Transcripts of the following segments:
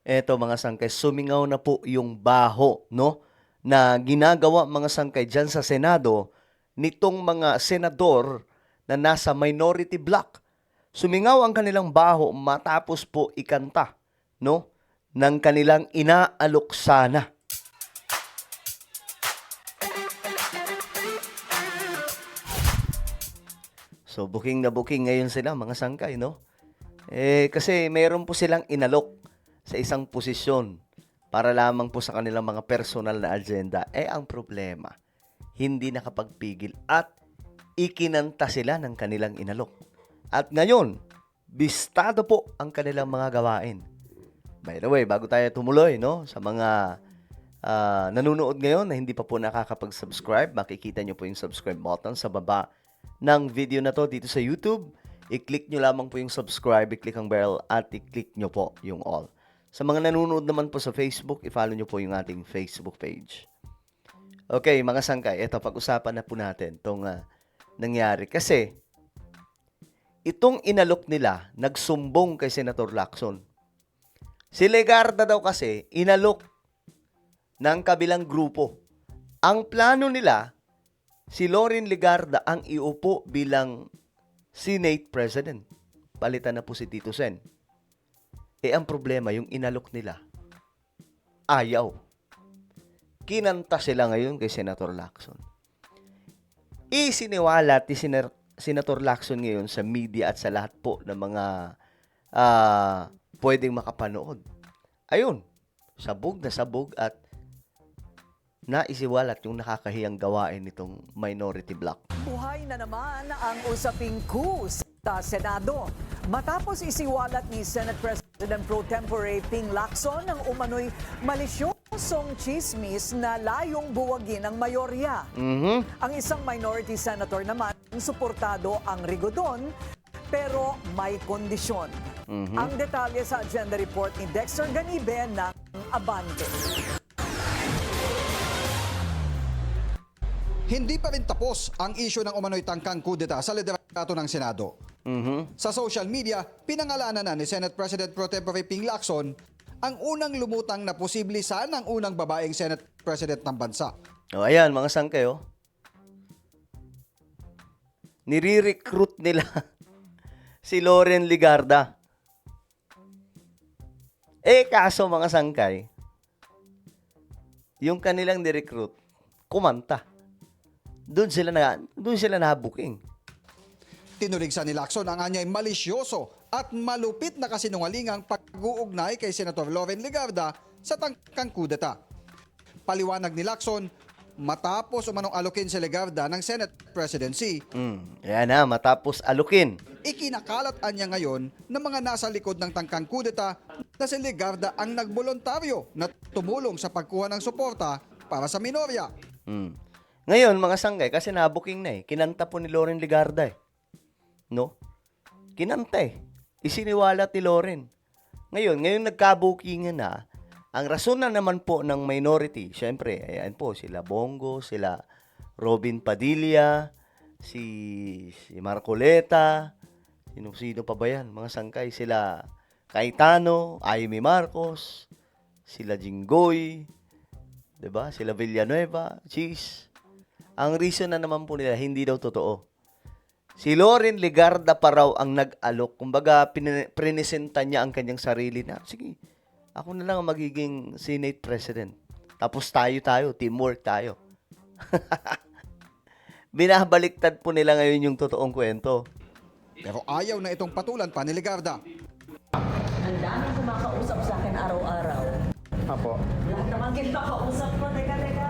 Eto mga sangkay, sumingaw na po yung baho, no? Na ginagawa mga sangkay dyan sa Senado nitong mga senador na nasa minority block. Sumingaw ang kanilang baho matapos po ikanta, no? Ng kanilang inaalok sana. So booking na booking ngayon sila mga sangkay, no? Kasi meron po silang inalok sa isang posisyon para lamang po sa kanilang mga personal na agenda. Ang problema, hindi nakapagpigil at ikinanta sila ng kanilang inalok. At ngayon, bistado po ang kanilang mga gawain. By the way, bago tayo tumuloy, no, sa mga nanonood ngayon na hindi pa po nakakapag-subscribe, makikita nyo po yung subscribe button sa baba ng video na to dito sa YouTube. I-click nyo lamang po yung subscribe, i-click ang bell at i-click nyo po yung all. Sa mga nanonood naman po sa Facebook, i-follow nyo po yung ating Facebook page. Okay, mga sangkay, ito, pag-usapan na po natin itong nangyari. Kasi, itong inalok nila, nagsumbong kay Senator Lacson. Si Legarda daw kasi, inalok ng kabilang grupo. Ang plano nila, si Loren Legarda ang iupo bilang Senate President. Palitan na po si Tito Sen. Ang problema, yung inalok nila, ayaw. Kinanta sila ngayon kay Senator Lacson. Isiniwalat ni Senator Lacson ngayon sa media at sa lahat po ng mga pwedeng makapanood. Ayun, sabog na sabog at naisiwalat yung nakakahiyang gawain nitong minority block. Buhay na naman ang usaping coup sa Senado. Matapos isiwalat ni Senate President Pro Tempore Ping Lacson ang umano'y malisyosong chismis na layong buwagin ang mayorya. Ang isang minority senator naman, suportado ang rigodon, pero may kondisyon. Ang detalye sa agenda report ni Dexter Ganibe ng Abante. Hindi pa rin tapos ang isyu ng umano'y tangkang kudeta sa liderato ng Senado. Sa social media, pinangalanan na ni Senate President Pro Tempore Ping Lacson ang unang lumutang na posible sanang unang babaeng Senate President ng bansa. Ayan, mga sangkay, nire-recruit nila si Loren Legarda. Kaso mga sangkay, yung kanilang ni-recruit, kumanta. Doon sila na-booking. Tinurigsa ni Lacson ang anyay malisyoso at malupit na kasinungalingang pag-uugnay kay Senator Loren Legarda sa tangkang kudeta. Paliwanag ni Lacson, matapos umanong alukin si Legarda ng Senate presidency, Ayan na, matapos alukin. ikinakalat niya ngayon ng mga nasa likod ng tangkang kudeta na si Legarda ang nagbolontaryo na tumulong sa pagkuha ng suporta para sa minorya. Ngayon, mga sanggay, kasi na-booking na kinanta po ni Loren Legarda no? Kinanta Isiniwalat ni Loren. Ngayon nagka-bookingan na. Ang rason na naman po ng minority, syempre, ayan po, sila Bongo, sila Robin Padilla, si Marcoleta, sino pa ba yan? Mga sangkay, sila Cayetano, Amy Marcos, sila Jinggoy, diba? Sila Villanueva, Cheese. Ang reason na naman po nila, hindi daw totoo. Si Loren Legarda pa raw ang nag-alok. Kumbaga, prinesenta niya ang kanyang sarili na, sige, ako na lang ang magiging Senate President. Tapos tayo, teamwork tayo. Binabaliktad po nila ngayon yung totoong kwento. Pero ayaw na itong patulan pa ni Legarda. Ang daming kumakausap sa akin araw-araw. Apo. Lahat naman kinakausap ko. Teka.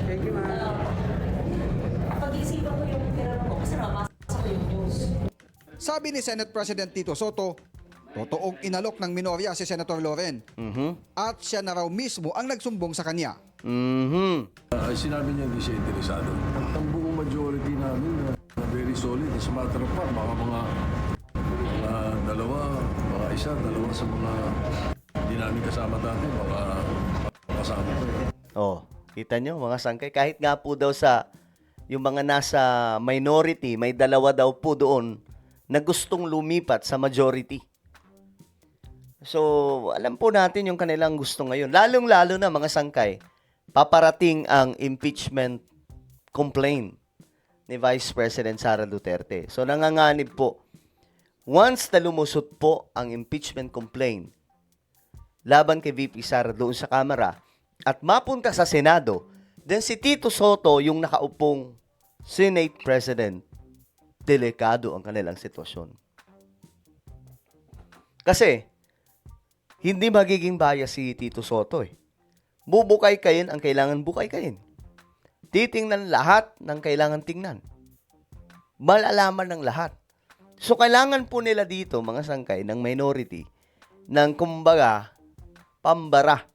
Thank you, ma'am. Pag-iisipan ko yung tinanong ko kasi nabasa ko yung news. Sabi ni Senate President Tito Soto, totoong inalok ng minorya si Senator Loren. At siya na raw mismo ang nagsumbong sa kanya. Sinabi niya hindi siya interesado. Ang buong majority namin na very solid. As a matter of fact, mga dalawa sa mga hindi namin kasama dati, baka kasama ko. Kita nyo mga sangkay, kahit nga po daw sa yung mga nasa minority, may dalawa daw po doon na gustong lumipat sa majority. So, alam po natin yung kanilang gusto ngayon. Lalong-lalo na mga sangkay, paparating ang impeachment complaint ni Vice President Sara Duterte. So, nanganganib po, once na lumusot po ang impeachment complaint laban kay VP Sara doon sa Kamara at mapunta sa Senado, then si Tito Soto yung nakaupong Senate President, delikado ang kanilang sitwasyon. Kasi, hindi magiging bias si Tito Soto eh. Bubukay kayin ang kailangan bukay kayin. Titingnan lahat ng kailangan tingnan. Malalaman ng lahat. So, kailangan po nila dito, mga sangkay, ng minority, ng kumbaga, pambara,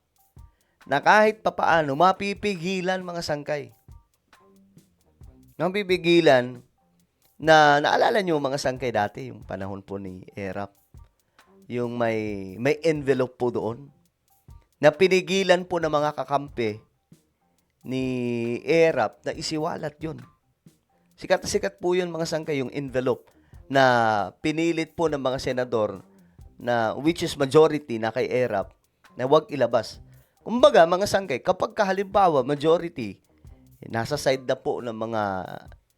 na kahit papaano, mapipigilan mga sangkay. Mapipigilan na, naalala nyo mga sangkay dati, yung panahon po ni ERAP, yung may envelope po doon, na pinigilan po ng mga kakampi ni ERAP na isiwalat yun. Sikat na sikat po yun mga sangkay, yung envelope na pinilit po ng mga senador na which is majority na kay ERAP na wag ilabas. Kumbaga mga sangkay, kapag halimbawa majority, nasa side na po ng mga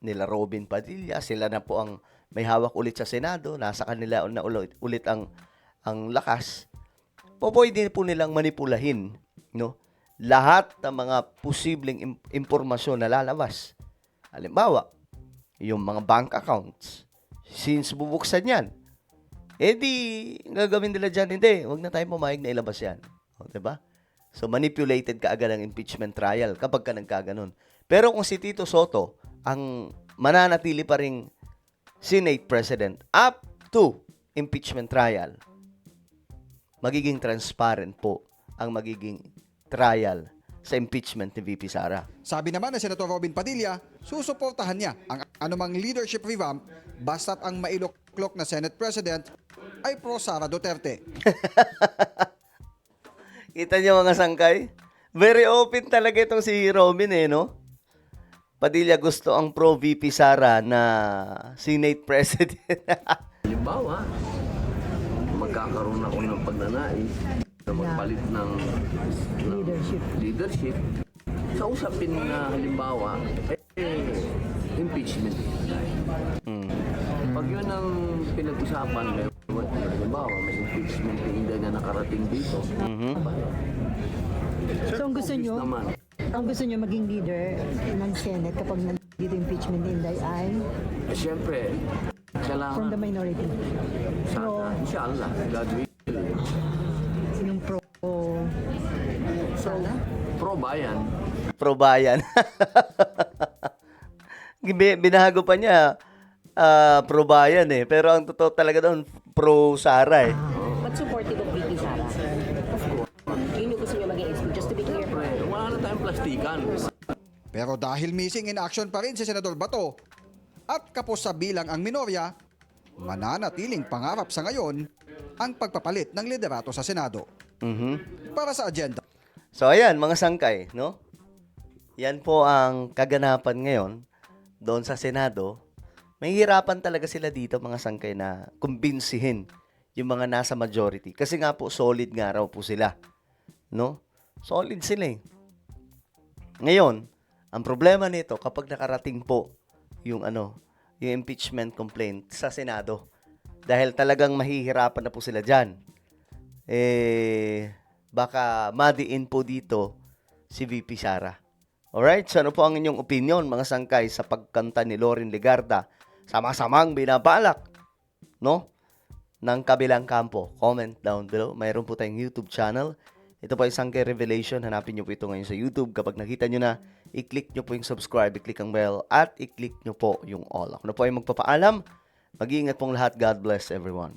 nila Robin Padilla, sila na po ang may hawak ulit sa Senado, nasa kanila na ulit ang lakas, pwede po nilang manipulahin, no? Lahat ng mga posibleng impormasyon na lalabas. Halimbawa, yung mga bank accounts, since bubuksan yan, gagawin nila dyan, hindi, wag na tayo pumayag na ilabas yan. O, diba? So, manipulated ka agad ang impeachment trial kapag ka nagkaganon. Pero kung si Tito Soto, ang mananatili pa ring Senate President up to impeachment trial, magiging transparent po ang magiging trial sa impeachment ni VP Sara. Sabi naman ni Senator Robin Padilla, susuportahan niya ang anumang leadership revamp basta't ang mailuklok na Senate President ay pro Sara Duterte. Kita niyo mga sangkay? Very open talaga itong si Robin no? Padilla gusto ang pro VP Sara na Senate President. Halimbawa, magkakaroon ako ng pagnanais na magpalit ng leadership. Sa usapin na halimbawa, impeachment. Pag yun ang pinag-usapan, halimbawa, may impeachment hindi na nakarating dito. So ang gusto nyo maging leader ng Senate kapag nandito impeachment inday ay Siyempre, from kailangan, the minority. sana, inshallah, God willing, Yung pro Sara? pro-bayan. Pro bayan. Binago pa niya pro bayan pero ang totoo talaga doon pro Sara But supportive of VP Sara. Of course. Yun yung gusto niyo maging exclude. Just to be clear. Siyempre, wala na tayong plastikan. Pero dahil missing in action pa rin si Senador Bato at kapos sa bilang ang minorya, mananatiling pangarap sa ngayon ang pagpapalit ng liderato sa Senado. Para sa agenda. So ayan mga sangkay, no? Yan po ang kaganapan ngayon doon sa Senado. May hirapan talaga sila dito mga sangkay na kumbinsihin yung mga nasa majority. Kasi nga po solid nga raw po sila. No? Solid sila Ngayon, ang problema nito kapag nakarating po yung yung impeachment complaint sa Senado. Dahil talagang mahihirapan na po sila diyan. Baka madiin po dito si VP Sara. Alright, so ano po ang inyong opinion mga sangkay sa pagkanta ni Loren Legarda sama-samang binabalak, no? Ng kabilang kampo. Comment down below. Mayroon po tayong YouTube channel. Ito po ay Sangkay Revelation. Hanapin nyo po ito ngayon sa YouTube. Kapag nakita nyo na, i-click nyo po yung subscribe, i-click ang bell, at i-click nyo po yung all. Ako na po ay magpapaalam. Mag-iingat pong lahat. God bless everyone.